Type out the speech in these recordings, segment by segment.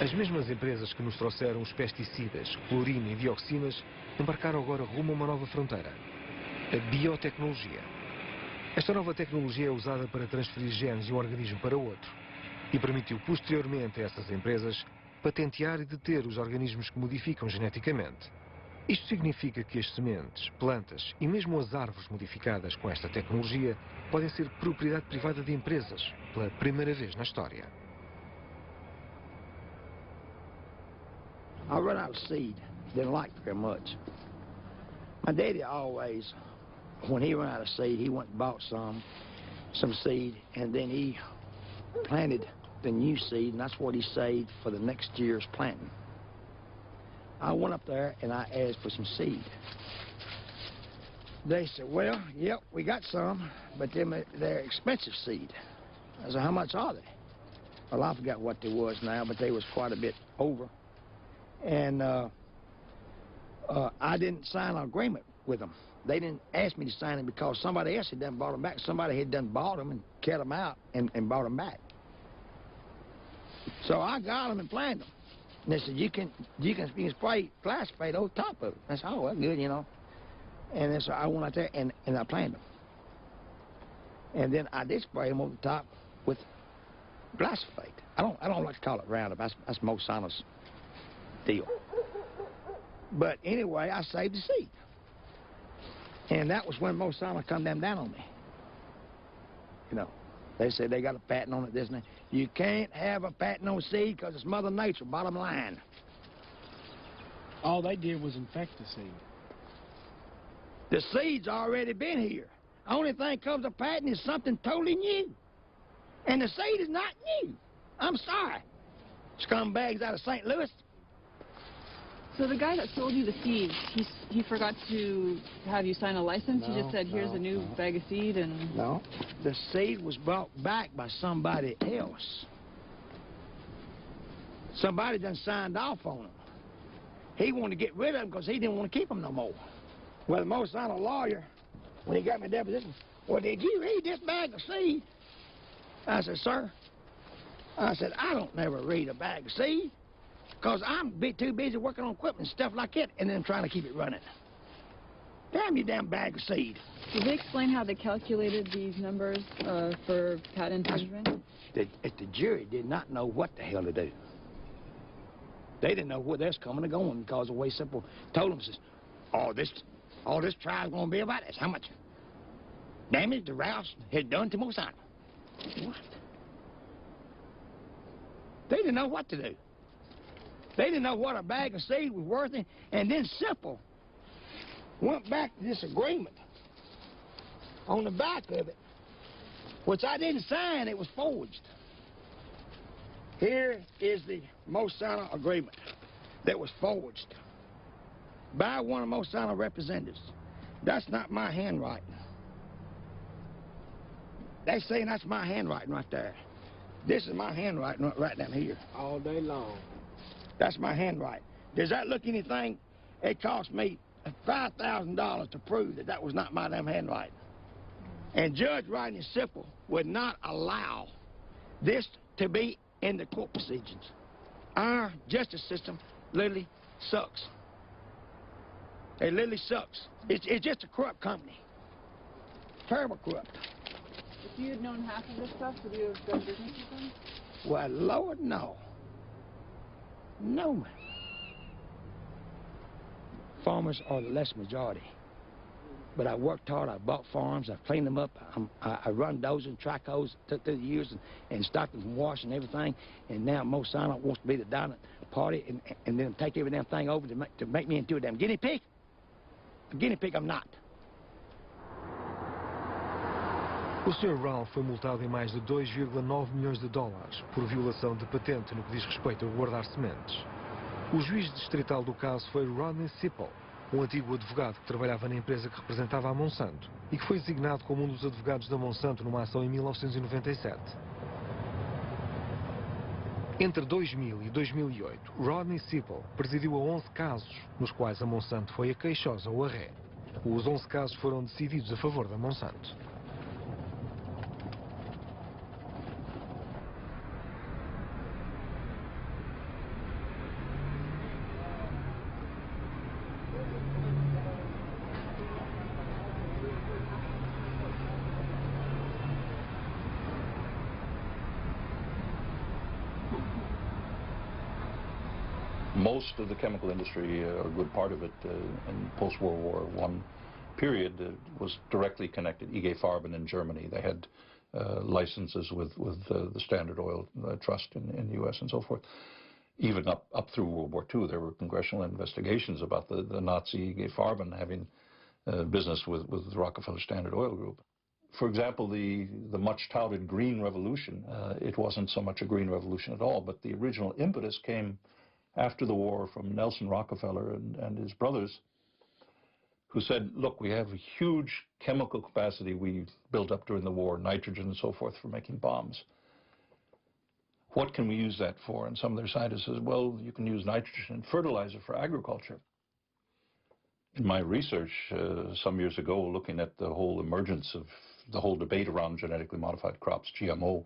As mesmas empresas que nos trouxeram os pesticidas, clorina e dioxinas embarcaram agora rumo a uma nova fronteira, a biotecnologia. Esta nova tecnologia é usada para transferir genes de um organismo para outro e permitiu posteriormente a essas empresas patentear e deter os organismos que modificam geneticamente. Isto significa que as sementes, plantas e mesmo as árvores modificadas com esta tecnologia podem ser propriedade privada de empresas pela primeira vez na história. I run out of seed. Didn't like it very much. My daddy always, when he ran out of seed, he went and bought some seed, and then he planted the new seed, and that's what he saved for the next year's planting. I went up there and I asked for some seed. They said, well, yep, we got some, but they're expensive seed. I said, how much are they? Well, I forgot what they was now, but they was quite a bit over. And I didn't sign an agreement with them. They didn't ask me to sign it because somebody else had done bought them back. Somebody had done bought them and cut them out and bought them back. So I got them and planted them. And they said, you can spray glyphosate over top of it. I said, oh, well, good, you know. And then so I went out there and I planted them. And then I did spray them over the top with glyphosate. I don't like to call it Roundup. That's Monsanto's deal. But anyway, I saved the seed. And that was when Monsanto come down on me. You know, they said they got a patent on it, this and that. You can't have a patent on seed because it's Mother Nature, bottom line. All they did was infect the seed. The seed's already been here. Only thing comes a patent is something totally new. And the seed is not new. I'm sorry. Scumbags out of St. Louis. So the guy that sold you the seeds, he forgot to have you sign a license? He just said, here's a new bag of seed and... No. The seed was brought back by somebody else. Somebody done signed off on them. He wanted to get rid of them because he didn't want to keep them no more. Well, the Monsanto lawyer, when he got my deposition, well, did you read this bag of seed? I said, sir, I said, I don't never read a bag of seed. Because I'm too busy working on equipment and stuff like that, and then trying to keep it running. Damn you damn bag of seed. Did they explain how they calculated these numbers for patent infringement? The jury did not know what the hell to do. They didn't know where that's coming or going because the way simple told them, says, all this trial's going to be about this. How much damage the Rouse had done to Monsanto. What? They didn't know what to do. They didn't know what a bag of seed was worth, and then simple went back to this agreement on the back of it, which I didn't sign. It was forged. Here is the Monsanto agreement that was forged by one of Monsanto representatives. That's not my handwriting. They saying that's my handwriting right there. This is my handwriting right down here. All day long. That's my handwriting. Does that look anything? It cost me $5,000 to prove that that was not my damn handwriting. And Judge Rodney Sipple would not allow this to be in the court proceedings. Our justice system literally sucks. It literally sucks. It's just a corrupt company. Terrible corrupt. If you had known half of this stuff, would you have done business with them? Well, Lord, no. No, man. Farmers are the less majority. But I worked hard. I bought farms. I cleaned them up. I run dozers and tractors through the years and stopped them from washing everything. And now Monsanto wants to be the dominant party and then take every damn thing over to make me into a damn guinea pig. A guinea pig I'm not. O Sr. Ralph foi multado em mais de 2,9 milhões de dólares por violação de patente no que diz respeito a guardar sementes. O juiz distrital do caso foi Rodney Sipple, um antigo advogado que trabalhava na empresa que representava a Monsanto e que foi designado como um dos advogados da Monsanto numa ação em 1997. Entre 2000 e 2008, Rodney Sipple presidiu a 11 casos, nos quais a Monsanto foi a queixosa ou a ré. Os 11 casos foram decididos a favor da Monsanto. most of the chemical industry, a good part of it, in post-World War I period, was directly connected. IG Farben in Germany, they had licenses with the Standard Oil Trust in the U.S. and so forth. Even up through World War II, there were congressional investigations about the Nazi IG Farben having business with the Rockefeller Standard Oil Group. For example, the much-touted Green Revolution, it wasn't so much a Green Revolution at all, but the original impetus came after the war from Nelson Rockefeller and his brothers, who said, look, we have a huge chemical capacity we built up during the war, nitrogen and so forth, for making bombs. What can we use that for? And some of their scientists said, well, you can use nitrogen and fertilizer for agriculture. In my research some years ago, looking at the whole emergence of the whole debate around genetically modified crops, GMO,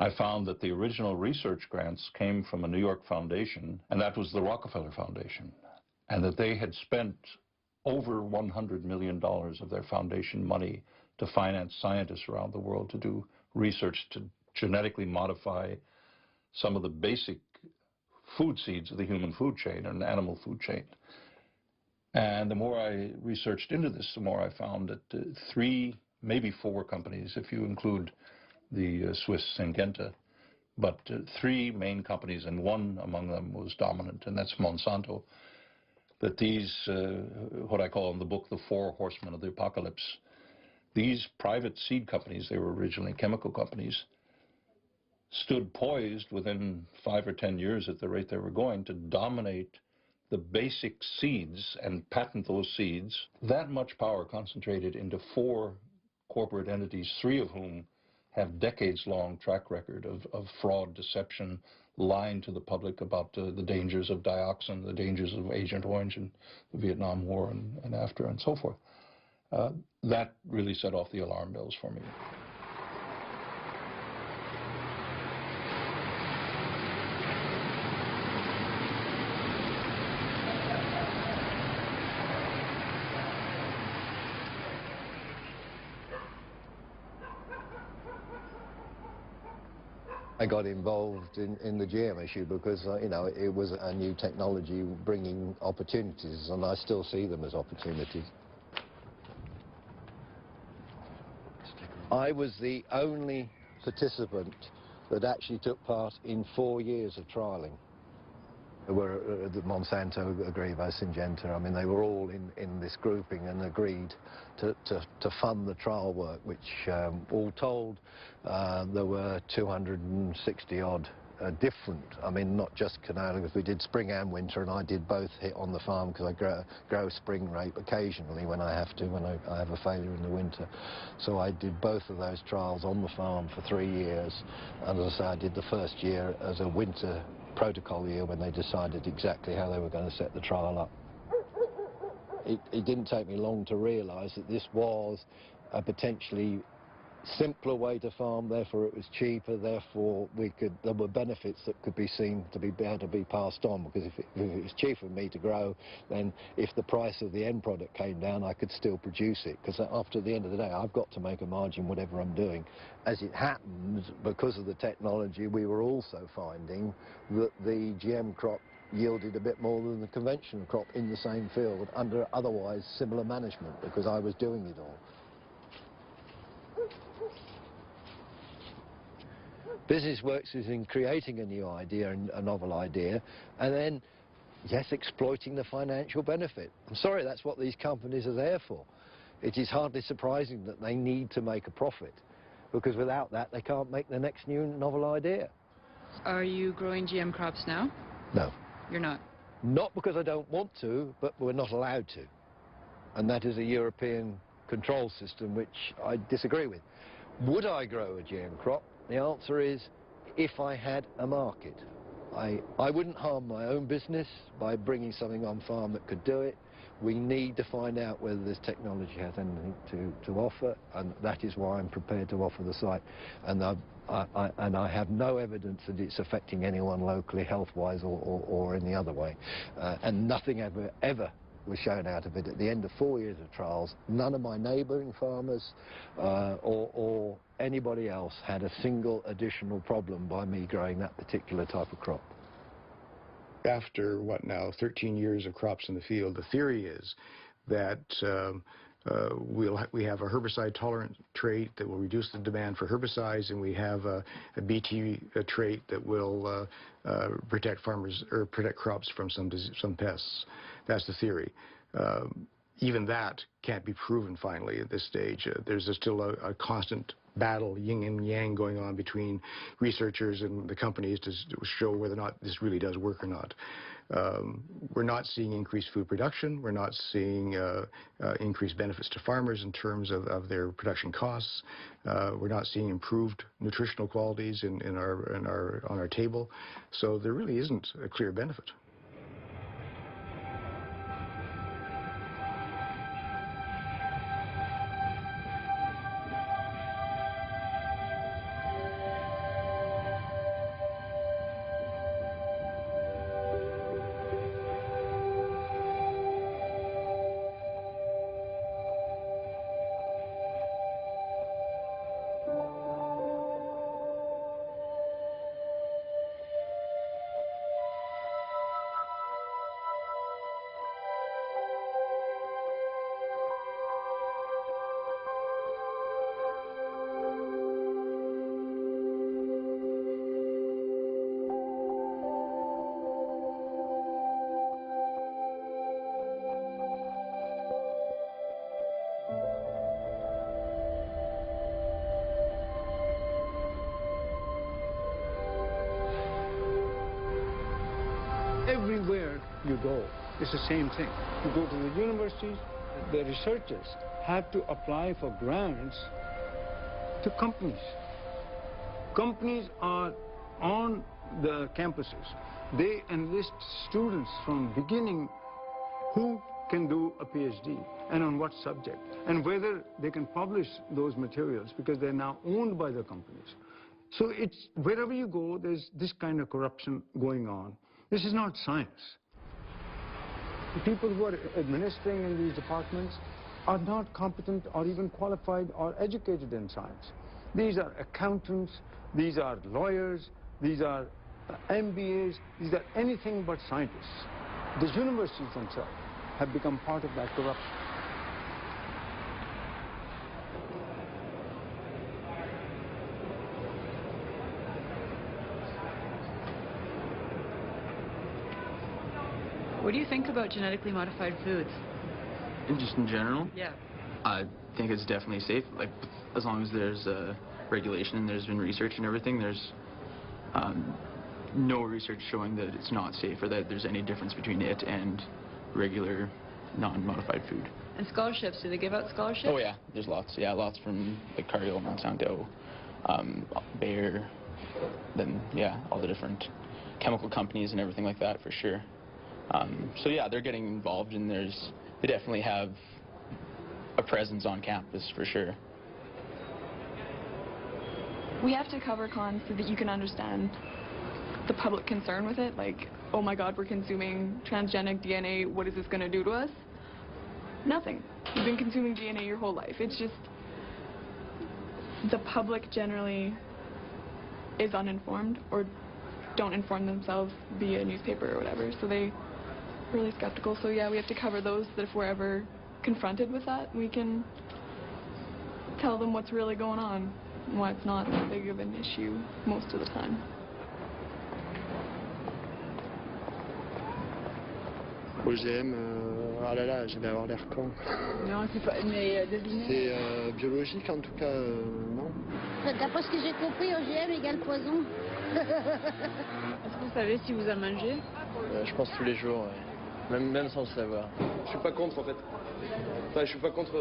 I found that the original research grants came from a New York foundation, and that was the Rockefeller Foundation, and that they had spent over $100 million of their foundation money to finance scientists around the world to do research to genetically modify some of the basic food seeds of the human food chain and animal food chain. And the more I researched into this, the more I found that 3, maybe 4 companies, if you include the Swiss Syngenta, but 3 main companies, and one among them was dominant, and that's Monsanto, that these, what I call in the book, the 4 horsemen of the apocalypse, these private seed companies, they were originally chemical companies, stood poised within 5 or 10 years at the rate they were going to dominate the basic seeds and patent those seeds. That much power concentrated into 4 corporate entities, 3 of whom have decades-long track record of fraud, deception, lying to the public about the dangers of dioxin, the dangers of Agent Orange in the Vietnam War and after, and so forth. That really set off the alarm bells for me. I got involved in the GM issue because, you know, it was a new technology bringing opportunities, and I still see them as opportunities. I was the only participant that actually took part in 4 years of trialling. There were the Monsanto, Agrivo, Syngenta, I mean, they were all in this grouping and agreed to fund the trial work, which all told, there were 260 odd different, I mean, not just canola, because we did spring and winter, and I did both hit on the farm because I grow spring rape occasionally when I have to, when I have a failure in the winter. So I did both of those trials on the farm for 3 years, and as I say, I did the first year as a winter protocol year when they decided exactly how they were going to set the trial up. It didn't take me long to realise that this was a potentially simpler way to farm, therefore it was cheaper, therefore there were benefits that could be seen to be able to be passed on, because if it was cheaper for me to grow, then if the price of the end product came down, I could still produce it, because after the end of the day I've got to make a margin whatever I'm doing. As it happened, because of the technology, we were also finding that the GM crop yielded a bit more than the conventional crop in the same field under otherwise similar management, because I was doing it all. Business works is in creating a new idea, a novel idea, and then, yes, exploiting the financial benefit. I'm sorry, that's what these companies are there for. It is hardly surprising that they need to make a profit, because without that they can't make the next new novel idea. Are you growing GM crops now? No. You're not? Not because I don't want to, but we're not allowed to. And that is a European control system which I disagree with. Would I grow a GM crop? The answer is, if I had a market. I wouldn't harm my own business by bringing something on farm that could do it. We need to find out whether this technology has anything to offer, and that is why I'm prepared to offer the site. And I have no evidence that it's affecting anyone locally, health-wise or any other way. And nothing ever was shown out of it. At the end of 4 years of trials, none of my neighbouring farmers or anybody else had a single additional problem by me growing that particular type of crop. after, what now, 13 years of crops in the field, the theory is that we have a herbicide-tolerant trait that will reduce the demand for herbicides, and we have a BT trait that will protect farmers or protect crops from some pests. That's the theory. Even that can't be proven finally at this stage. There's still a constant battle, yin and yang, going on between researchers and the companies to show whether or not this really does work or not. We're not seeing increased food production. We're not seeing increased benefits to farmers in terms of their production costs. We're not seeing improved nutritional qualities on our table. So there really isn't a clear benefit. Everywhere you go, it's the same thing. You go to the universities, the researchers have to apply for grants to companies. Companies are on the campuses. They enlist students from beginning who can do a PhD and on what subject and whether they can publish those materials because they're now owned by the companies. So it's wherever you go, there's this kind of corruption going on. This is not science. The people who are administering in these departments are not competent or even qualified or educated in science. These are accountants, these are lawyers, these are MBAs, these are anything but scientists. The universities themselves have become part of that corruption. What do you think about genetically modified foods? Just in general? Yeah. I think it's definitely safe. Like, as long as there's regulation and there's been research and everything, there's no research showing that it's not safe or that there's any difference between it and regular non-modified food. And scholarships, do they give out scholarships? Oh yeah, there's lots. Yeah, lots from like Cargill, Monsanto, Bayer, then yeah, all the different chemical companies and everything like that for sure. So yeah, they're getting involved and they definitely have a presence on campus for sure. We have to cover cons so that you can understand the public concern with it, like, oh my god, we're consuming transgenic DNA, what is this going to do to us? Nothing. You've been consuming DNA your whole life. It's just the public generally is uninformed or don't inform themselves via newspaper or whatever, so they're really skeptical. So yeah, we have to cover those so that if we're ever confronted with that, we can tell them what's really going on and why it's not that big of an issue most of the time. OGM, ah là là, je vais avoir l'air con. Non, c'est pas, mais devinez. C'est biologique en tout cas, non. D'après ce que j'ai compris, OGM égale poison. Est-ce que vous savez si vous en mangez? Je pense tous les jours, ouais. Même sans le savoir. Je suis pas contre en fait. Enfin, je suis pas contre.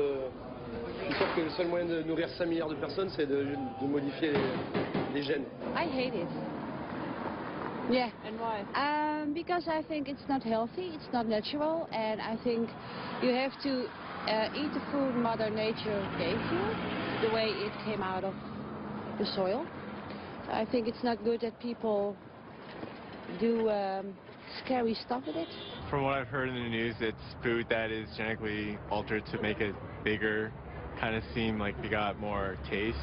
Je suis sûr que le seul moyen de nourrir 5 milliards de personnes, c'est de modifier les gènes. I hate it. Yeah. And why? Because I think it's not healthy, it's not natural, and I think you have to eat the food Mother Nature gave you, the way it came out of the soil. I think it's not good that people do scary stuff with it. From what I've heard in the news, it's food that is genetically altered to make it bigger, kind of seem like they got more taste,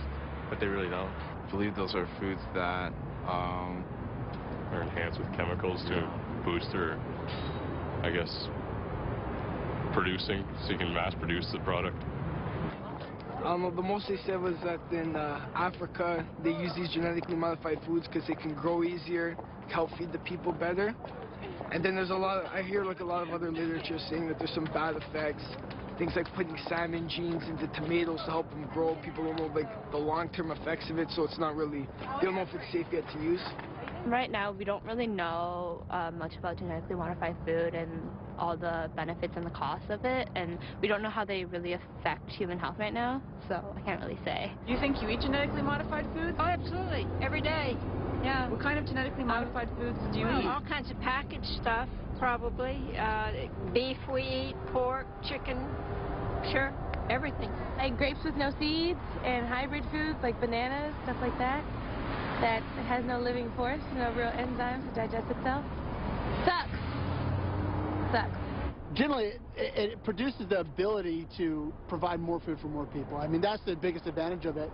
but they really don't. I believe those are foods that are enhanced with chemicals to booster, I guess, producing, so you can mass produce the product. The most they said was that in Africa, they use these genetically modified foods because they can grow easier, help feed the people better. And then there's a lot of, I hear like a lot of other literature saying that there's some bad effects. Things like putting salmon genes into tomatoes to help them grow. People don't know like the long-term effects of it, so it's not really, they don't know if it's safe yet to use. Right now, we don't really know much about genetically modified food and all the benefits and the costs of it, and we don't know how they really affect human health right now, so I can't really say. Do you think you eat genetically modified foods? Oh, absolutely. Every day. Yeah. What kind of genetically modified foods do you eat? All kinds of packaged stuff, probably. Beef we eat, pork, chicken, sure, everything. Like grapes with no seeds and hybrid foods like bananas, stuff like that. That has no living force, no real enzymes to digest itself. Sucks. Sucks. Generally, it produces the ability to provide more food for more people. I mean, that's the biggest advantage of it.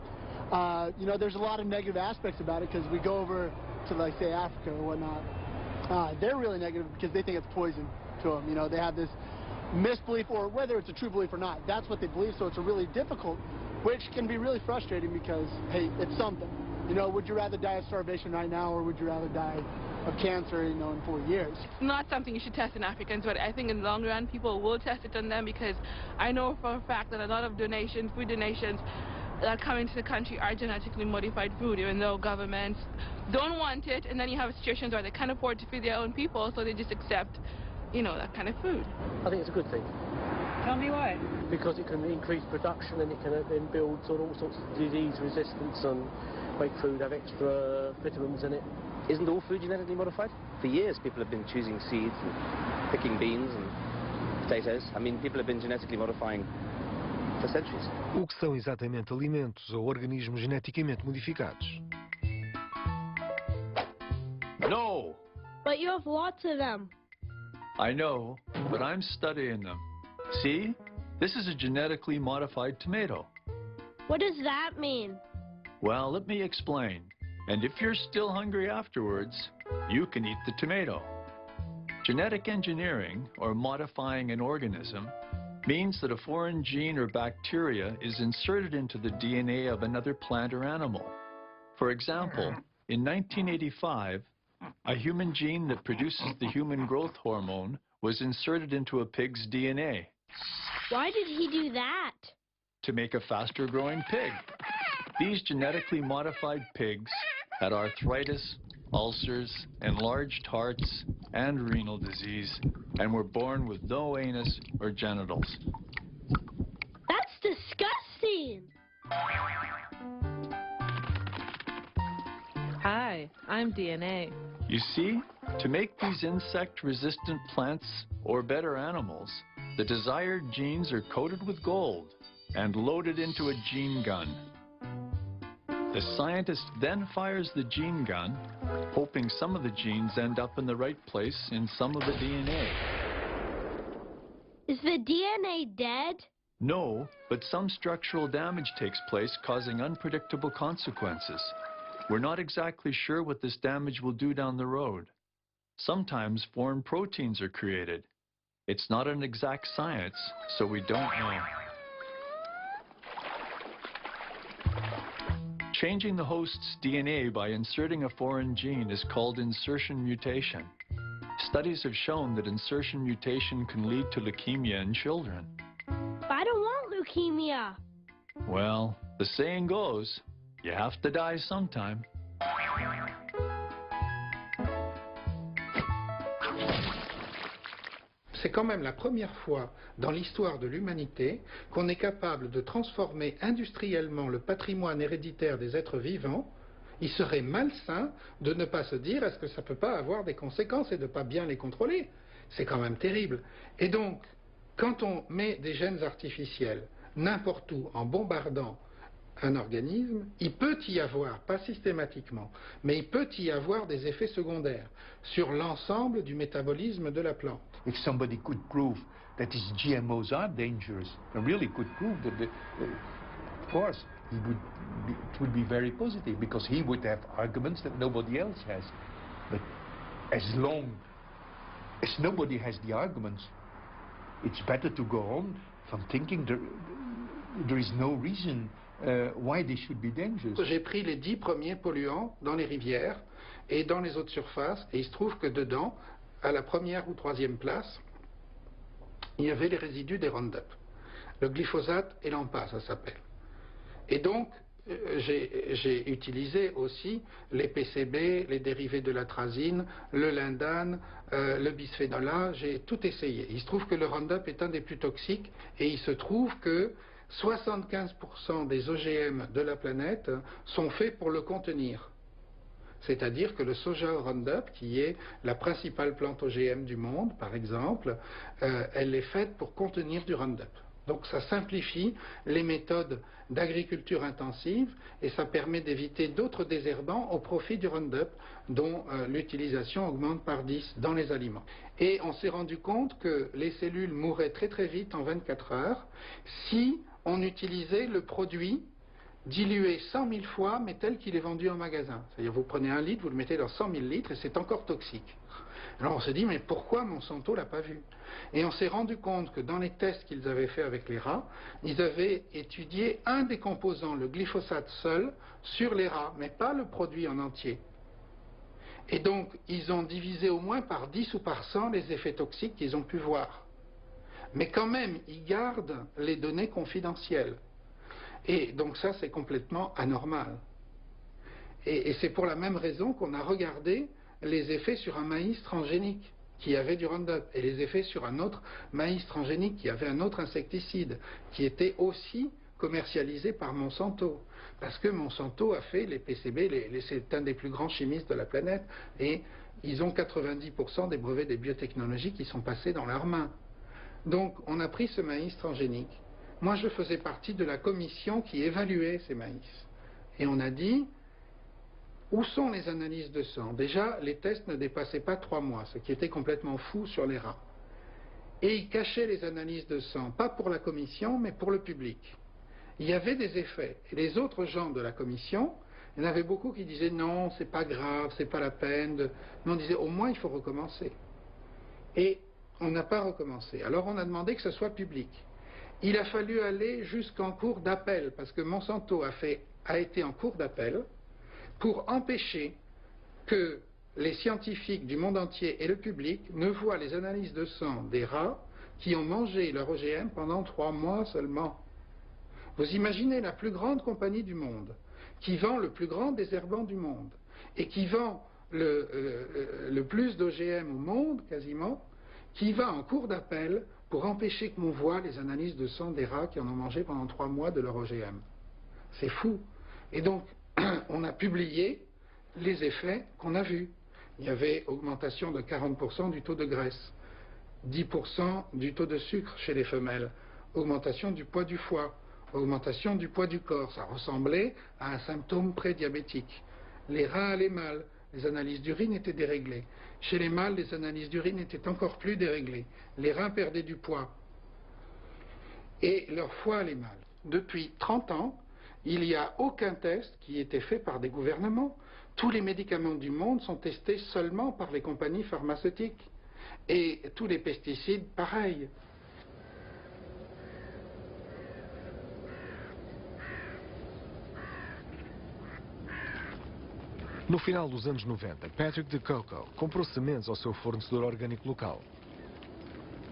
You know, there's a lot of negative aspects about it because we go over to, like, say, Africa or whatnot. They're really negative because they think it's poison to them. You know, they have this misbelief, or whether it's a true belief or not, that's what they believe, so it's a really difficult, which can be really frustrating because, hey, it's something. You know, would you rather die of starvation right now, or would you rather die of cancer, you know, in 4 years? Not something you should test in Africans, but I think in the long run, people will test it on them because I know for a fact that a lot of donations, food donations, that come into the country are genetically modified food, even though governments don't want it, and then you have situations where they can't afford to feed their own people, so they just accept, you know, that kind of food. I think it's a good thing. Tell me why. Because it can increase production and it can then build sort of all sorts of disease resistance and make food have extra vitamins in it. Isn't all food genetically modified? For years people have been choosing seeds and picking beans and potatoes. I mean, people have been genetically modifying for centuries. O que são exatamente alimentos ou organismos geneticamente modificados? No! But you have lots of them. I know, but I'm studying them. See? This is a genetically modified tomato. What does that mean? Well, let me explain. And if you're still hungry afterwards, you can eat the tomato. Genetic engineering, or modifying an organism, means that a foreign gene or bacteria is inserted into the DNA of another plant or animal. For example, in 1985, a human gene that produces the human growth hormone was inserted into a pig's DNA. Why did he do that? To make a faster growing pig. These genetically modified pigs had arthritis, ulcers, enlarged hearts, and renal disease, and were born with no anus or genitals. That's disgusting! Hi, I'm DNA. You see, to make these insect-resistant plants, or better animals, the desired genes are coated with gold and loaded into a gene gun. The scientist then fires the gene gun, hoping some of the genes end up in the right place in some of the DNA. Is the DNA dead? No, but some structural damage takes place, causing unpredictable consequences. We're not exactly sure what this damage will do down the road. Sometimes foreign proteins are created. It's not an exact science, so we don't know. Changing the host's DNA by inserting a foreign gene is called insertion mutation. Studies have shown that insertion mutation can lead to leukemia in children. I don't want leukemia. Well, the saying goes, you have to die sometime. C'est quand même la première fois dans l'histoire de l'humanité qu'on est capable de transformer industriellement le patrimoine héréditaire des êtres vivants. Il serait malsain de ne pas se dire est-ce que ça ne peut pas avoir des conséquences et de ne pas bien les contrôler. C'est quand même terrible. Et donc, quand on met des gènes artificiels n'importe où en bombardant un organisme, il peut y avoir, pas systématiquement, mais il peut y avoir des effets secondaires sur l'ensemble du métabolisme de la plante. If somebody could prove that these GMOs are dangerous, and really could prove that, of course, it would be very positive, because he would have arguments that nobody else has. But as long as nobody has the arguments, it's better to go on from thinking there is no reason why they should be dangerous. J'ai pris les 10 premiers polluants dans les rivières et dans les eaux de surface, et il se trouve que dedans, à la première ou troisième place, il y avait les résidus des Roundup. Le glyphosate et l'AMPA, ça s'appelle. Et donc, j'ai utilisé aussi les PCB, les dérivés de l'atrazine, le lindane, le bisphénol A, j'ai tout essayé. Il se trouve que le Roundup est un des plus toxiques, et il se trouve que 75% des OGM de la planète sont faits pour le contenir. C'est-à-dire que le soja au Roundup, qui est la principale plante OGM du monde, par exemple, elle est faite pour contenir du Roundup. Donc ça simplifie les méthodes d'agriculture intensive et ça permet d'éviter d'autres désherbants au profit du Roundup, dont l'utilisation augmente par 10 dans les aliments. Et on s'est rendu compte que les cellules mouraient très très vite en 24 heures si on utilisait le produit dilué 100 000 fois, mais tel qu'il est vendu en magasin. C'est-à-dire vous prenez 1 litre, vous le mettez dans 100 000 litres et c'est encore toxique. Alors on s'est dit, mais pourquoi Monsanto l'a pas vu? Et on s'est rendu compte que dans les tests qu'ils avaient fait avec les rats, ils avaient étudié un des composants, le glyphosate seul, sur les rats, mais pas le produit en entier. Et donc, ils ont divisé au moins par 10 ou par 100 les effets toxiques qu'ils ont pu voir. Mais quand même, ils gardent les données confidentielles. Et donc ça, c'est complètement anormal. Et c'est pour la même raison qu'on a regardé les effets sur un maïs transgénique qui avait du Roundup et les effets sur un autre maïs transgénique qui avait un autre insecticide qui était aussi commercialisé par Monsanto. Parce que Monsanto a fait les PCB, c'est un des plus grands chimistes de la planète, et ils ont 90% des brevets des biotechnologies qui sont passés dans leurs mains. Donc on a pris ce maïs transgénique. Moi je faisais partie de la commission qui évaluait ces maïs. Et on a dit, où sont les analyses de sang? Déjà, les tests ne dépassaient pas 3 mois, ce qui était complètement fou sur les rats. Et ils cachaient les analyses de sang, pas pour la commission, mais pour le public. Il y avait des effets. Et les autres gens de la commission, il y en avait beaucoup qui disaient non, c'est pas grave, c'est pas la peine. Mais on disait au moins il faut recommencer. Et on n'a pas recommencé. Alors on a demandé que ce soit public. Il a fallu aller jusqu'en cour d'appel, parce que Monsanto a été en cour d'appel pour empêcher que les scientifiques du monde entier et le public ne voient les analyses de sang des rats qui ont mangé leur OGM pendant 3 mois seulement. Vous imaginez la plus grande compagnie du monde, qui vend le plus grand désherbant du monde, et qui vend le plus d'OGM au monde, quasiment, qui va en cour d'appel pour empêcher qu'on voit les analyses de sang des rats qui en ont mangé pendant 3 mois de leur OGM. C'est fou. Et donc, on a publié les effets qu'on a vus. Il y avait augmentation de 40% du taux de graisse, 10% du taux de sucre chez les femelles, augmentation du poids du foie, augmentation du poids du corps. Ça ressemblait à un symptôme prédiabétique. Les reins allaient mal, les analyses d'urine étaient déréglées. Chez les mâles, les analyses d'urine étaient encore plus déréglées. Les reins perdaient du poids. Et leur foie allait mal. Depuis 30 ans, il n'y a aucun test qui ait été fait par des gouvernements. Tous les médicaments du monde sont testés seulement par les compagnies pharmaceutiques. Et tous les pesticides, pareil. No final dos anos 90, Patrick de Coco comprou sementes ao seu fornecedor orgânico local.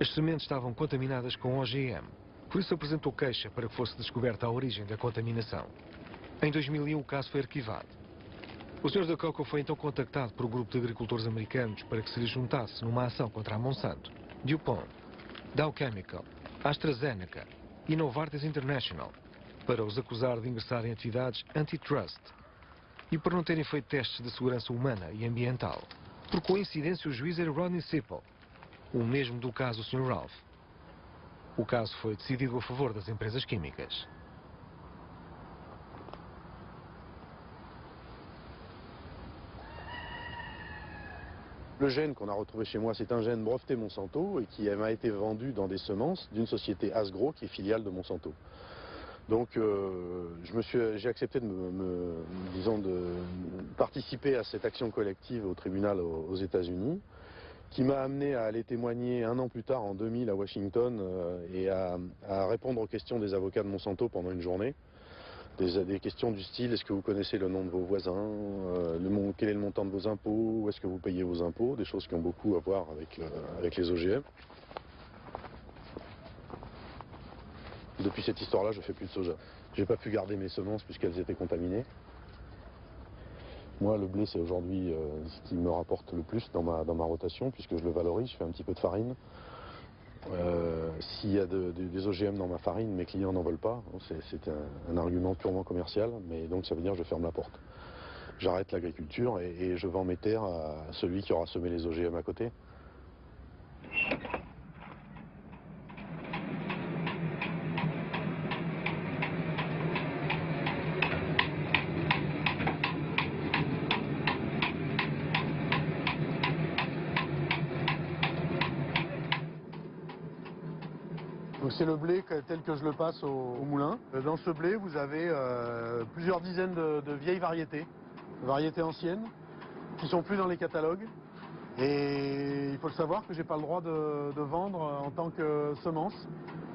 As sementes estavam contaminadas com OGM, por isso apresentou queixa para que fosse descoberta a origem da contaminação. Em 2001 o caso foi arquivado. O Sr. de Coco foi então contactado por um grupo de agricultores americanos para que se lhe juntasse numa ação contra a Monsanto, DuPont, Dow Chemical, AstraZeneca e Novartis International, para os acusar de ingressar em atividades antitrust e por não terem feito testes de segurança humana e ambiental. Por coincidência, o juiz era Rodney Sipple, o mesmo do caso do Sr. Ralph. O caso foi decidido a favor das empresas químicas. Le gène qu'on a retrouvé chez moi, c'est un gène breveté Monsanto et qui m'a été vendu dans des semences d'une société Asgro qui est filiale de Monsanto. Donc j'ai accepté de participer à cette action collective au tribunal aux États-Unis qui m'a amené à aller témoigner un an plus tard, en 2000, à Washington, et à répondre aux questions des avocats de Monsanto pendant une journée. Des questions du style, est-ce que vous connaissez le nom de vos voisins, quel est le montant de vos impôts, où est-ce que vous payez vos impôts, des choses qui ont beaucoup à voir avec les OGM. Depuis cette histoire-là, je ne fais plus de soja. Je n'ai pas pu garder mes semences puisqu'elles étaient contaminées. Moi, le blé, c'est aujourd'hui ce qui me rapporte le plus dans ma rotation, puisque je le valorise, je fais un petit peu de farine. S'il y a des OGM dans ma farine, mes clients n'en veulent pas. C'est un argument purement commercial, mais donc ça veut dire que je ferme la porte. J'arrête l'agriculture et je vends mes terres à celui qui aura semé les OGM à côté. C'est le blé tel que je le passe au moulin. Dans ce blé, vous avez plusieurs dizaines de vieilles variétés anciennes, qui ne sont plus dans les catalogues. Et il faut le savoir que je n'ai pas le droit de vendre en tant que semence.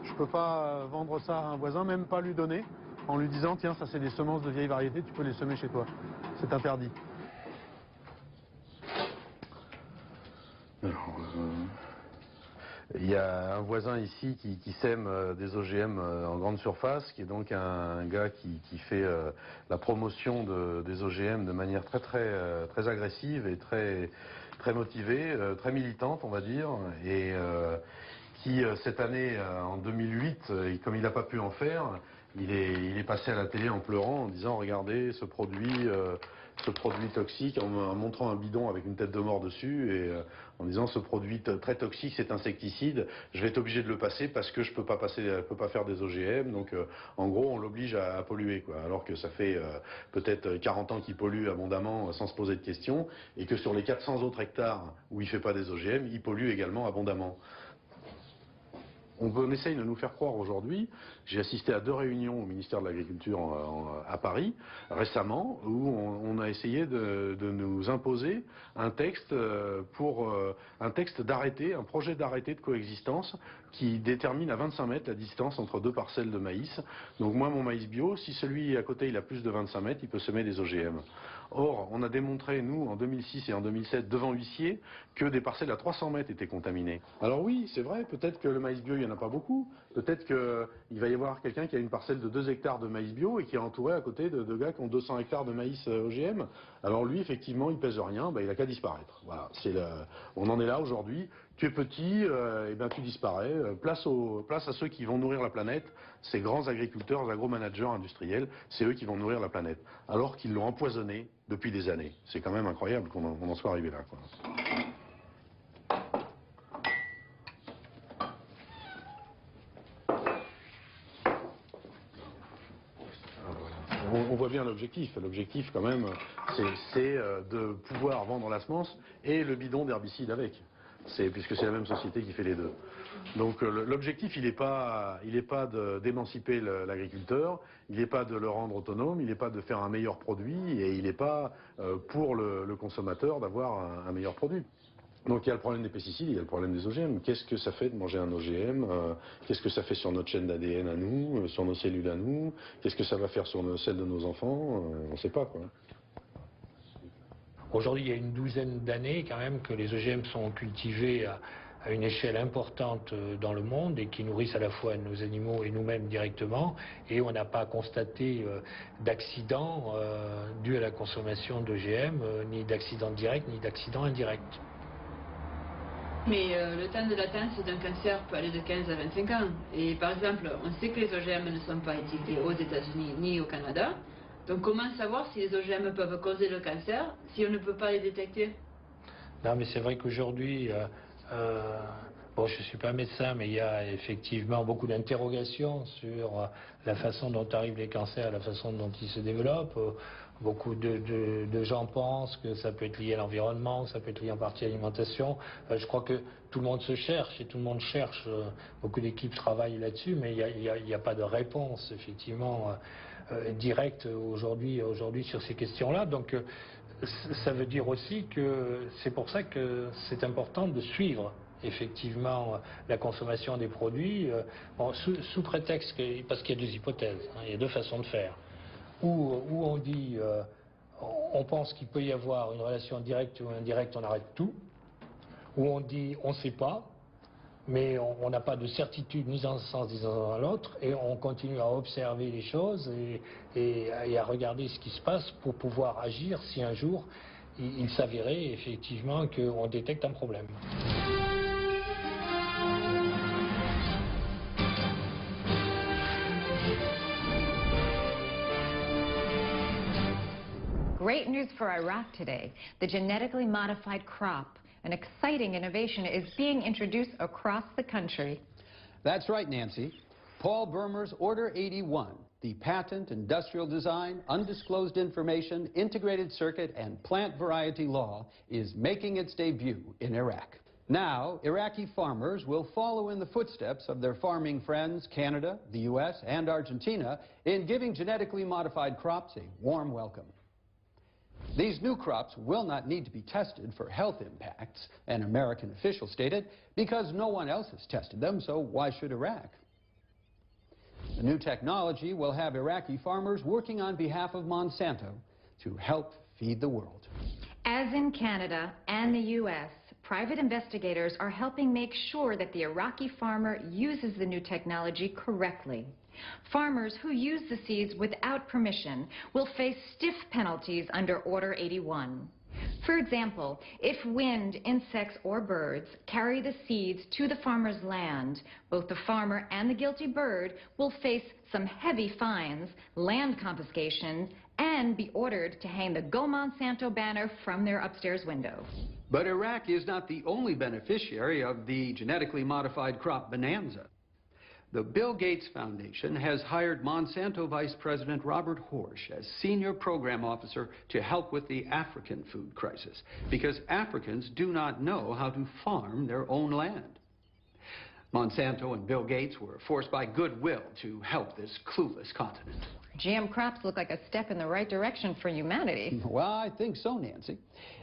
Je ne peux pas vendre ça à un voisin, même pas lui donner, en lui disant tiens, ça c'est des semences de vieilles variétés, tu peux les semer chez toi. C'est interdit. Alors, il y a un voisin ici qui sème des OGM en grande surface, qui est donc un gars qui fait la promotion des OGM de manière très agressive et très motivée, très militante on va dire, et qui cette année, en 2008, comme il n'a pas pu en faire, il est passé à la télé en pleurant en disant regardez ce produit toxique, en montrant un bidon avec une tête de mort dessus et en disant ce produit très toxique, cet insecticide, je vais être obligé de le passer parce que je peux pas faire des OGM, donc en gros on l'oblige à polluer, quoi, alors que ça fait peut-être 40 ans qu'il pollue abondamment sans se poser de questions et que sur les 400 autres hectares où il fait pas des OGM, il pollue également abondamment. On essaye de nous faire croire aujourd'hui, j'ai assisté à 2 réunions au ministère de l'Agriculture à Paris récemment, où on a essayé de nous imposer un texte d'arrêté, un projet d'arrêté de coexistence qui détermine à 25 mètres la distance entre 2 parcelles de maïs. Donc moi, mon maïs bio, si celui à côté il a plus de 25 mètres, il peut semer des OGM. Or, on a démontré, nous, en 2006 et en 2007, devant l'huissier, que des parcelles à 300 mètres étaient contaminées. Alors oui, c'est vrai, peut-être que le maïs bio, il n'y en a pas beaucoup. Peut-être qu'il va y avoir quelqu'un qui a une parcelle de 2 hectares de maïs bio et qui est entouré à côté de gars qui ont 200 hectares de maïs OGM. Alors lui, effectivement, il pèse rien, il n'a qu'à disparaître. Voilà, on en est là aujourd'hui. Tu es petit, et ben tu disparais. Place à ceux qui vont nourrir la planète, ces grands agriculteurs, agro-managers industriels, c'est eux qui vont nourrir la planète. Alors qu'ils l'ont empoisonnée depuis des années. C'est quand même incroyable qu'on en soit arrivé là, quoi. On voit bien l'objectif. L'objectif, quand même, c'est de pouvoir vendre la semence et le bidon d'herbicide avec. Puisque c'est la même société qui fait les deux. Donc l'objectif, il n'est pas d'émanciper l'agriculteur, il n'est pas de le rendre autonome, il n'est pas de faire un meilleur produit et il n'est pas pour le consommateur d'avoir un meilleur produit. Donc il y a le problème des pesticides, il y a le problème des OGM. Qu'est-ce que ça fait de manger un OGM? Qu'est-ce que ça fait sur notre chaîne d'ADN à nous, sur nos cellules à nous? Qu'est-ce que ça va faire sur celles de nos enfants? On ne sait pas, quoi. Aujourd'hui, il y a une douzaine d'années quand même que les OGM sont cultivés à une échelle importante dans le monde et qui nourrissent à la fois nos animaux et nous-mêmes directement. Et on n'a pas constaté d'accidents dus à la consommation d'OGM, ni d'accidents directs, ni d'accidents indirects. Mais le temps de latence d'un cancer peut aller de 15 à 25 ans. Et par exemple, on sait que les OGM ne sont pas étiquetés aux États-Unis ni au Canada. Donc comment savoir si les OGM peuvent causer le cancer si on ne peut pas les détecter? Non, mais c'est vrai qu'aujourd'hui, bon, je ne suis pas médecin, mais il y a effectivement beaucoup d'interrogations sur la façon dont arrivent les cancers, la façon dont ils se développent. Beaucoup de gens pensent que ça peut être lié à l'environnement, que ça peut être lié en partie à l'alimentation. Je crois que tout le monde se cherche et tout le monde cherche. Beaucoup d'équipes travaillent là-dessus, mais il n'y a pas de réponse, effectivement, directe aujourd'hui sur ces questions-là. Donc, ça veut dire aussi que c'est pour ça que c'est important de suivre effectivement la consommation des produits, bon, sous prétexte que, parce qu'il y a deux hypothèses, hein, il y a deux façons de faire. Où on dit, on pense qu'il peut y avoir une relation directe ou indirecte, on arrête tout. Où on dit, on ne sait pas, mais on n'a pas de certitude ni dans un sens ni dans l'autre, et on continue à observer les choses et à regarder ce qui se passe pour pouvoir agir si un jour il s'avérait effectivement qu'on détecte un problème. Great news for Iraq today. The genetically modified crop, an exciting innovation, is being introduced across the country. That's right, Nancy. Paul Burmer's Order 81, the patent, industrial design, undisclosed information, integrated circuit, and plant variety law, is making its debut in Iraq. Now, Iraqi farmers will follow in the footsteps of their farming friends, Canada, the U.S., and Argentina, in giving genetically modified crops a warm welcome. These new crops will not need to be tested for health impacts, an American official stated, because no one else has tested them, so why should Iraq? The new technology will have Iraqi farmers working on behalf of Monsanto to help feed the world. As in Canada and the U.S., private investigators are helping make sure that the Iraqi farmer uses the new technology correctly. Farmers who use the seeds without permission will face stiff penalties under Order 81. For example, if wind, insects, or birds carry the seeds to the farmer's land, both the farmer and the guilty bird will face some heavy fines, land confiscation, and be ordered to hang the Go Monsanto banner from their upstairs window. But Iraq is not the only beneficiary of the genetically modified crop bonanza. The Bill Gates Foundation has hired Monsanto Vice President Robert Horsch as Senior Program Officer to help with the African food crisis, because Africans do not know how to farm their own land. Monsanto and Bill Gates were forced by goodwill to help this clueless continent. GM crops look like a step in the right direction for humanity. Well, I think so, Nancy.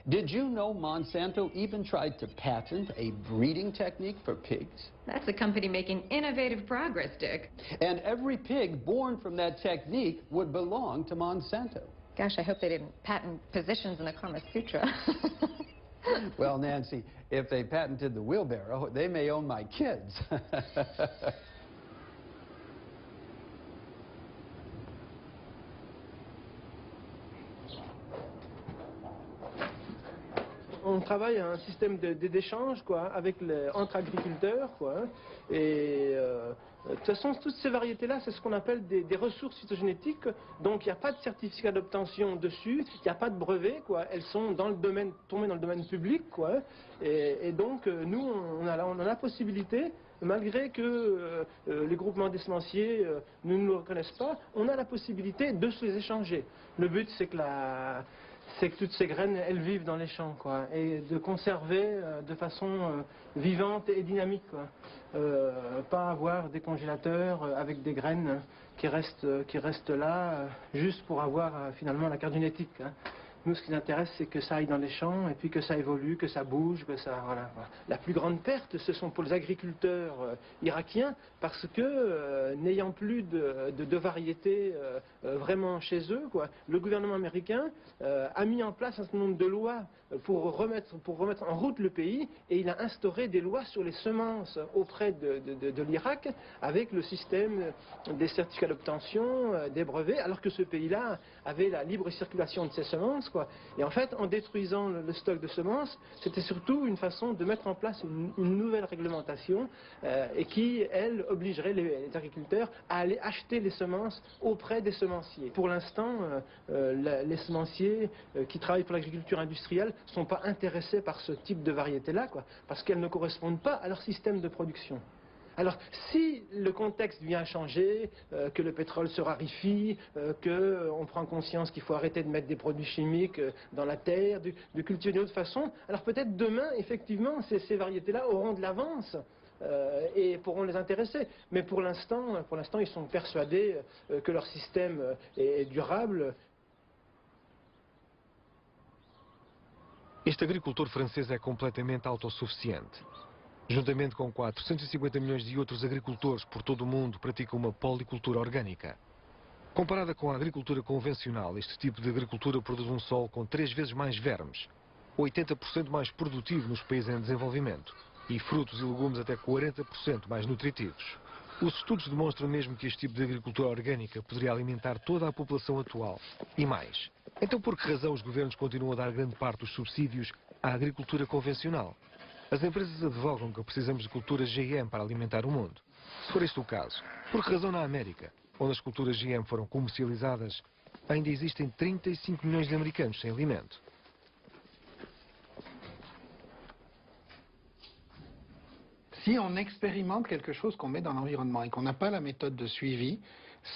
Did you know Monsanto even tried to patent a breeding technique for pigs? That's a company making innovative progress, Dick. And every pig born from that technique would belong to Monsanto. Gosh, I hope they didn't patent positions in the Kama Sutra. Well, Nancy, if they patented the wheelbarrow, they may own my kids. On travaille à un système d'échange entre agriculteurs, quoi. Et de toute façon, toutes ces variétés-là, c'est ce qu'on appelle des ressources phytogénétiques. Donc il n'y a pas de certificat d'obtention dessus, il n'y a pas de brevet, quoi. Elles sont dans le domaine, tombées dans le domaine public, quoi. Et donc nous, on a la possibilité, malgré que les groupements des semenciers ne nous reconnaissent pas, on a la possibilité de se les échanger. Le but, c'est que toutes ces graines, elles vivent dans les champs, quoi, et de conserver de façon vivante et dynamique, quoi. Pas avoir des congélateurs avec des graines qui restent là juste pour avoir finalement la carte génétique, hein. Nous, ce qui nous intéresse, c'est que ça aille dans les champs et puis que ça évolue, que ça bouge, que ça... Voilà. La plus grande perte, ce sont pour les agriculteurs irakiens, parce que n'ayant plus de variétés vraiment chez eux, quoi, le gouvernement américain a mis en place un certain nombre de lois pour remettre en route le pays, et il a instauré des lois sur les semences auprès de l'Irak, avec le système des certificats d'obtention, des brevets, alors que ce pays-là avait la libre circulation de ses semences, quoi. Et en fait, en détruisant le stock de semences, c'était surtout une façon de mettre en place une nouvelle réglementation et qui, elle, obligerait les agriculteurs à aller acheter les semences auprès des semenciers. Pour l'instant, les semenciers qui travaillent pour l'agriculture industrielle ne sont pas intéressés par ce type de variété-là, quoi, parce qu'elles ne correspondent pas à leur système de production. Alors, si le contexte vient changer, que le pétrole se raréfie, qu'on prend conscience qu'il faut arrêter de mettre des produits chimiques dans la terre, de cultiver d'une autre façon, alors peut-être demain, effectivement, ces variétés-là auront de l'avance et pourront les intéresser. Mais pour l'instant, ils sont persuadés que leur système est durable. Este agricultor francês é completamente autossuficiente. Juntamente com 450 milhões de outros agricultores por todo o mundo, pratica uma policultura orgânica. Comparada com a agricultura convencional, este tipo de agricultura produz um solo com 3 vezes mais vermes, 80% mais produtivo nos países em desenvolvimento e frutos e legumes até 40% mais nutritivos. Os estudos demonstram mesmo que este tipo de agricultura orgânica poderia alimentar toda a população atual e mais. Então por que razão os governos continuam a dar grande parte dos subsídios à agricultura convencional? As empresas advogam que precisamos de culturas GM para alimentar o mundo. Se for este o caso, por que razão na América, onde as culturas GM foram comercializadas, ainda existem 35 milhões de americanos sem alimento? Si on expérimente quelque chose qu'on met dans l'environnement et qu'on n'a pas la méthode de suivi,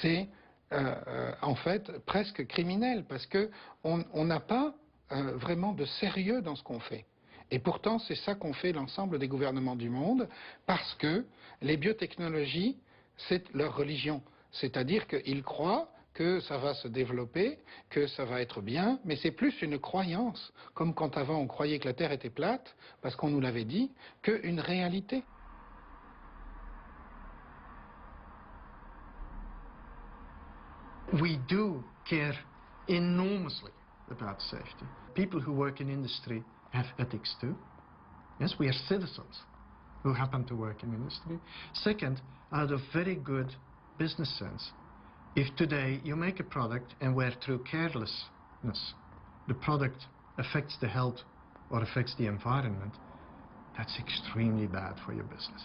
c'est en fait presque criminel parce qu'on n'a pas vraiment de sérieux dans ce qu'on fait. Et pourtant, c'est ça qu'ont fait l'ensemble des gouvernements du monde, parce que les biotechnologies, c'est leur religion. C'est-à-dire qu'ils croient que ça va se développer, que ça va être bien, mais c'est plus une croyance, comme quand avant on croyait que la Terre était plate, parce qu'on nous l'avait dit, qu'une réalité. We do care enormously about safety. People who work in industry have ethics too. Yes, we are citizens who happen to work in industry. Second, out of very good business sense, if today you make a product and where through carelessness the product affects the health or affects the environment, that's extremely bad for your business.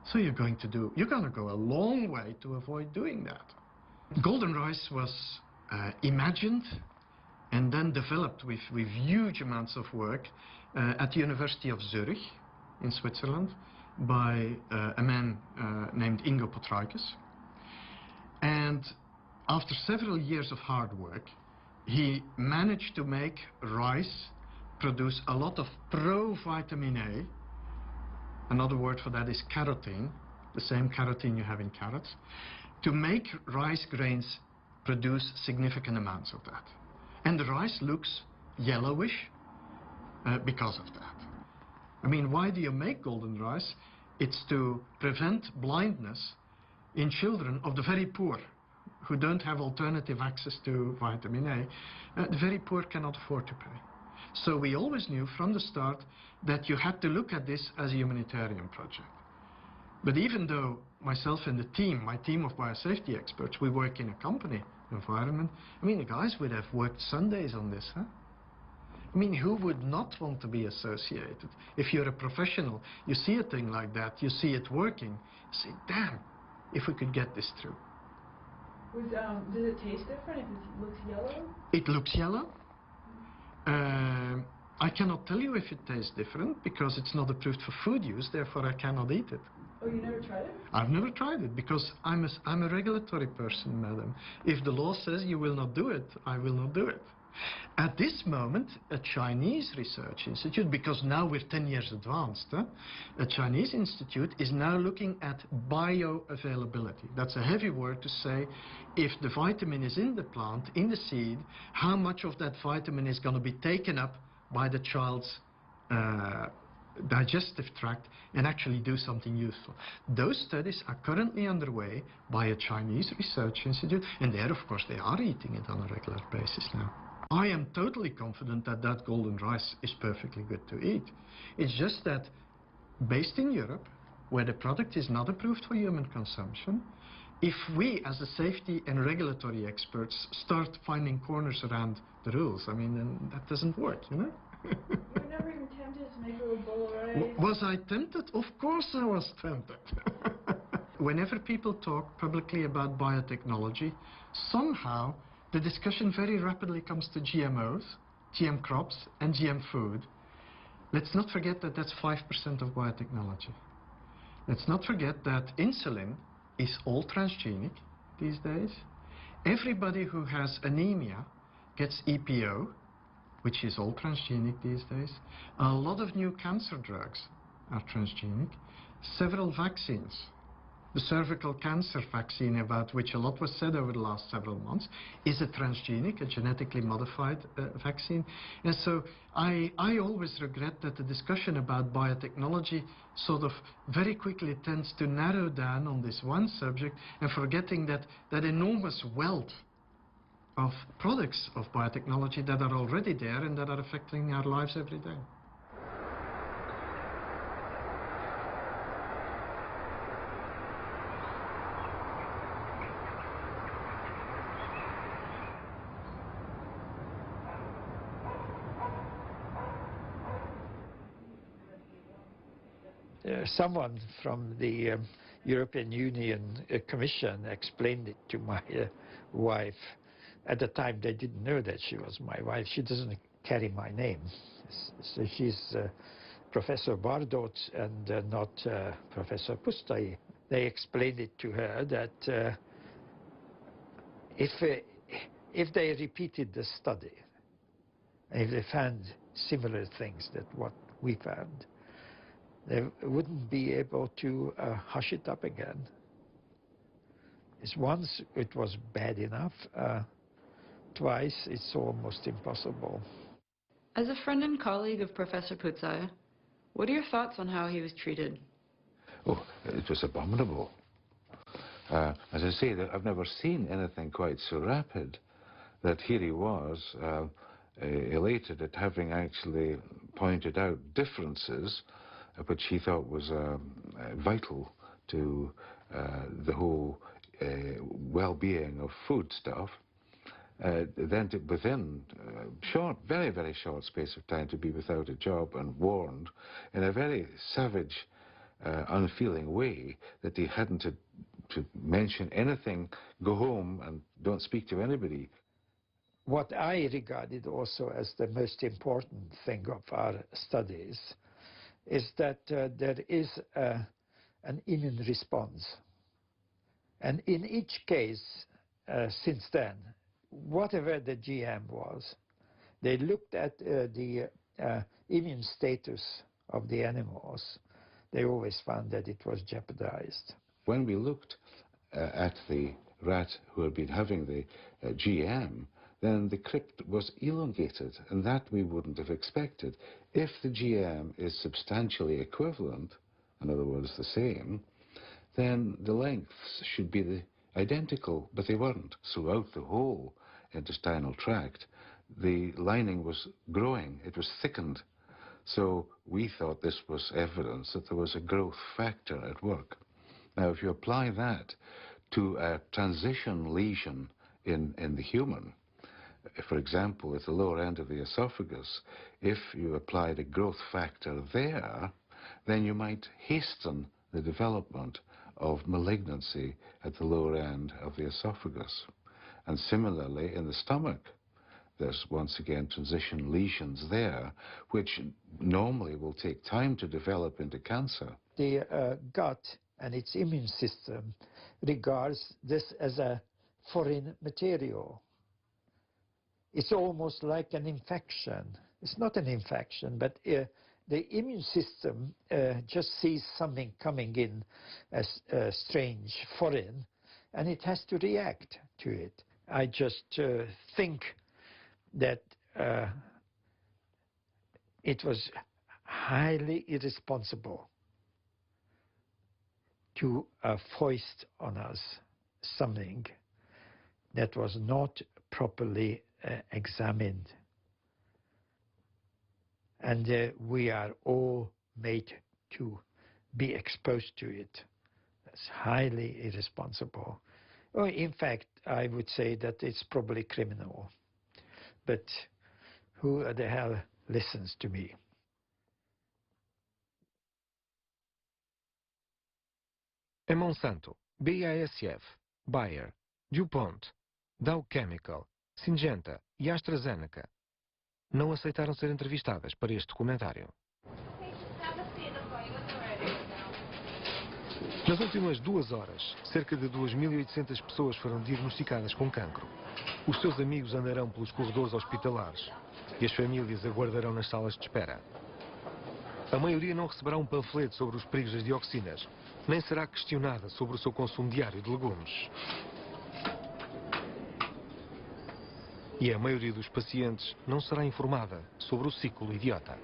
So you're going to go a long way to avoid doing that. Golden rice was imagined and then developed with huge amounts of work at the University of Zurich in Switzerland by a man named Ingo Potrykus. And after several years of hard work, he managed to make rice produce a lot of provitamin A. Another word for that is carotene, the same carotene you have in carrots, to make rice grains produce significant amounts of that. And the rice looks yellowish because of that. I mean, why do you make golden rice? It's to prevent blindness in children of the very poor who don't have alternative access to vitamin A. The very poor cannot afford to pay. So we always knew from the start that you had to look at this as a humanitarian project. But even though myself and my team of biosafety experts, we work in a company environment, I mean, the guys would have worked Sundays on this, huh? I mean, who would not want to be associated? If you're a professional, you see a thing like that, you see it working, you say, damn, if we could get this through. Does it taste different if it looks yellow? It looks yellow. I cannot tell you if it tastes different because it's not approved for food use, therefore I cannot eat it. Oh, you never tried it? I've never tried it because I'm a regulatory person, madam. If the law says you will not do it, I will not do it. At this moment, a Chinese research institute, because now we're 10 years advanced, a Chinese institute is now looking at bioavailability. That's a heavy word to say if the vitamin is in the plant, in the seed, how much of that vitamin is going to be taken up by the child's digestive tract and actually do something useful. Those studies are currently underway by a Chinese research institute, and there, of course, they are eating it on a regular basis now. I am totally confident that that golden rice is perfectly good to eat. It's just that, based in Europe, where the product is not approved for human consumption, if we, as a safety and regulatory experts, start finding corners around the rules, I mean, then that doesn't work, you know? You were never even tempted to make a little bowl of rice? Was I tempted? Of course I was tempted. Whenever people talk publicly about biotechnology, somehow the discussion very rapidly comes to GMOs, GM crops, and GM food. Let's not forget that that's 5% of biotechnology. Let's not forget that insulin is all transgenic these days. Everybody who has anemia gets EPO, which is all transgenic these days. A lot of new cancer drugs are transgenic. Several vaccines The cervical cancer vaccine, about which a lot was said over the last several months, is a transgenic, a genetically modified vaccine. And so I always regret that the discussion about biotechnology sort of very quickly tends to narrow down on this one subject and forgetting that enormous wealth of products of biotechnology that are already there and that are affecting our lives every day. Someone from the European Union Commission explained it to my wife. At the time, they didn't know that she was my wife. She doesn't carry my name. So she's Professor Bardot and not Professor Pustai. They explained it to her that if they repeated the study, and if they found similar things that what we found, they wouldn't be able to hush it up again. It's once it was bad enough, twice it's almost impossible. As a friend and colleague of Professor Putzai, what are your thoughts on how he was treated? Oh, it was abominable. As I say, I've never seen anything quite so rapid, that here he was, elated at having actually pointed out differences which he thought was vital to the whole well-being of foodstuff. Then within very, very short space of time to be without a job and warned in a very savage, unfeeling way that he hadn't to mention anything, go home and don't speak to anybody. What I regarded also as the most important thing of our studies is that there is an immune response. And in each case, since then, whatever the GM was, they looked at the immune status of the animals. They always found that it was jeopardized. When we looked at the rat who had been having the GM, then the crypt was elongated, and that we wouldn't have expected. If the GM is substantially equivalent, in other words the same, then the lengths should be identical, but they weren't. Throughout the whole intestinal tract, the lining was growing, it was thickened. So we thought this was evidence that there was a growth factor at work. Now, if you apply that to a transition lesion in the human, for example, at the lower end of the esophagus, if you applied a growth factor there, then you might hasten the development of malignancy at the lower end of the esophagus. And similarly, in the stomach, there's once again transition lesions there, which normally will take time to develop into cancer. The gut and its immune system regards this as a foreign material. It's almost like an infection. It's not an infection, but the immune system just sees something coming in as strange, foreign, and it has to react to it. I just think that it was highly irresponsible to foist on us something that was not properly examined. And we are all made to be exposed to it. That's highly irresponsible. Or in fact, I would say that it's probably criminal. But who the hell listens to me? A Monsanto, BASF, Bayer, DuPont, Dow Chemical, Syngenta e AstraZeneca não aceitaram ser entrevistadas para este documentário. Nas últimas 2 horas, cerca de 2.800 pessoas foram diagnosticadas com cancro. Os seus amigos andarão pelos corredores hospitalares e as famílias aguardarão nas salas de espera. A maioria não receberá um panfleto sobre os perigos das dioxinas, nem será questionada sobre o seu consumo diário de legumes. E a maioria dos pacientes não será informada sobre o ciclo idiota.